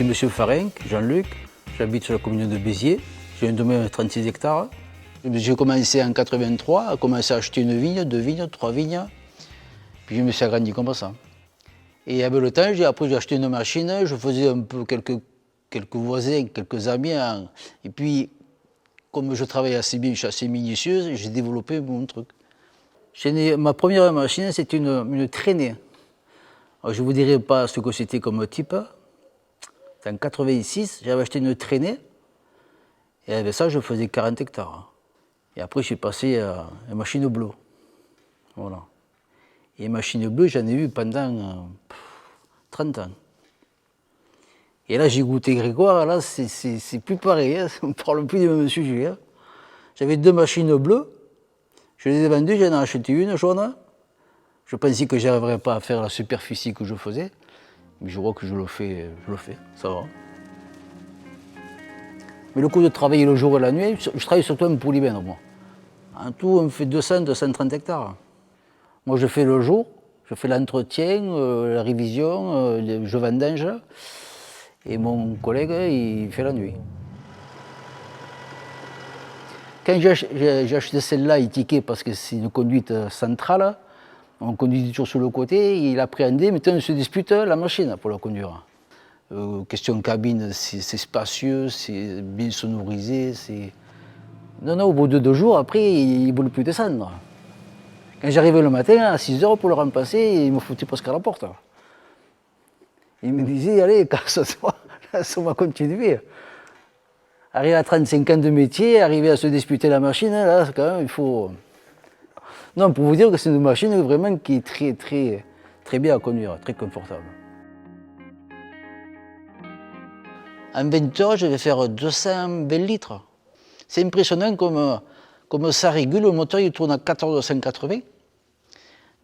suis M. Farin, Jean-Luc, j'habite sur la commune de Béziers, j'ai un domaine de 36 hectares. J'ai commencé en 83 à commencer à acheter une vigne, 2 vignes, 3 vignes, puis je me suis agrandi comme ça. Et avec le temps, après j'ai acheté une machine, je faisais un peu quelques voisins, quelques amis, et puis comme je travaille assez bien, je suis assez minutieuse, j'ai développé mon truc. Ma première machine, c'est une traînée. Alors, je ne vous dirai pas ce que c'était comme type. C'est en 86, j'avais acheté une traînée, et avec ça, je faisais 40 hectares. Et après, je suis passé à une machine bleue. Voilà. Et une machine bleue, j'en ai eu pendant 30 ans. Et là, j'ai goûté Grégoire, là, c'est plus pareil, hein, on ne parle plus du même sujet. Hein. J'avais 2 machines bleues, je les ai vendues, j'en ai acheté une jaune. Je pensais que je n'arriverais pas à faire la superficie que je faisais, mais je vois que je le fais, ça va. Mais le coup de travailler le jour et la nuit, je travaille surtout en polybène, moi. En tout, on fait 200-230 hectares. Moi, je fais le jour, je fais l'entretien, la révision, je vendange. Et mon collègue, il fait la nuit. Quand j'ai acheté celle-là, il tiquait parce que c'est une conduite centrale. On conduit toujours sur le côté, il appréhendait, maintenant on se dispute la machine pour la conduire. Question cabine, c'est spacieux, c'est bien sonorisé. Non, au bout de 2 jours, après, il ne voulait plus descendre. Quand j'arrivais le matin, à 6 heures pour le remplacer, il me foutait presque à la porte. Il me disait, allez, casse-toi, on va continuer. Arriver à 35 ans de métier, arriver à se disputer la machine, là, quand même, il faut... Non, pour vous dire que c'est une machine vraiment qui est très bien à conduire, très confortable. En 20 heures, je vais faire 220 litres. C'est impressionnant comme ça régule, le moteur il tourne à 1480.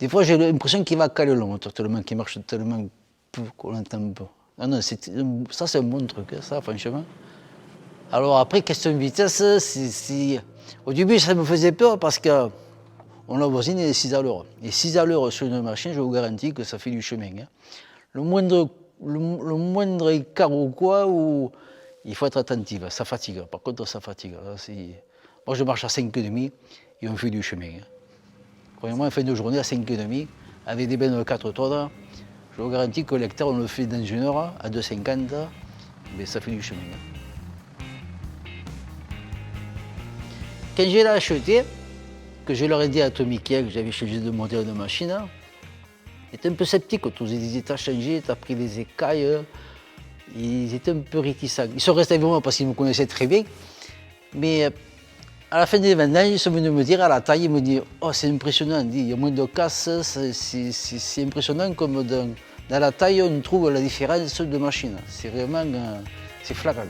Des fois, j'ai l'impression qu'il va caler le moteur, tellement qu'il marche tellement peu qu'on l'entend peu. Non, ça c'est un bon truc, ça, franchement. Alors après, question de vitesse, au début, ça me faisait peur parce que on la voisine est 6 à l'heure. Et 6 à l'heure sur une machine, je vous garantis que ça fait du chemin. Hein. Le moindre écart ou quoi, il faut être attentif, ça fatigue. Par contre, ça fatigue. Moi, je marche à 5,5 et on fait du chemin. Hein. Croyez-moi, en fin de journée, à 5,5, avec des bennes de 4 tonnes, je vous garantis que l'hectare, on le fait dans 1 heure, à 2,50, mais ça fait du chemin. Hein. Quand j'ai acheté, que je leur ai dit à Tommy Kiel que j'avais changé de modèle de machine, ils étaient un peu sceptiques. Ils disaient, t'as changé, t'as pris des écailles. Ils étaient un peu réticents. Ils sont restés avec moi parce qu'ils me connaissaient très bien. Mais à la fin des vendanges, ils sont venus me dire à la taille, ils me disent, oh c'est impressionnant, il y a moins de casse, c'est impressionnant comme dans la taille on trouve la différence de machine. C'est vraiment, c'est flagrant.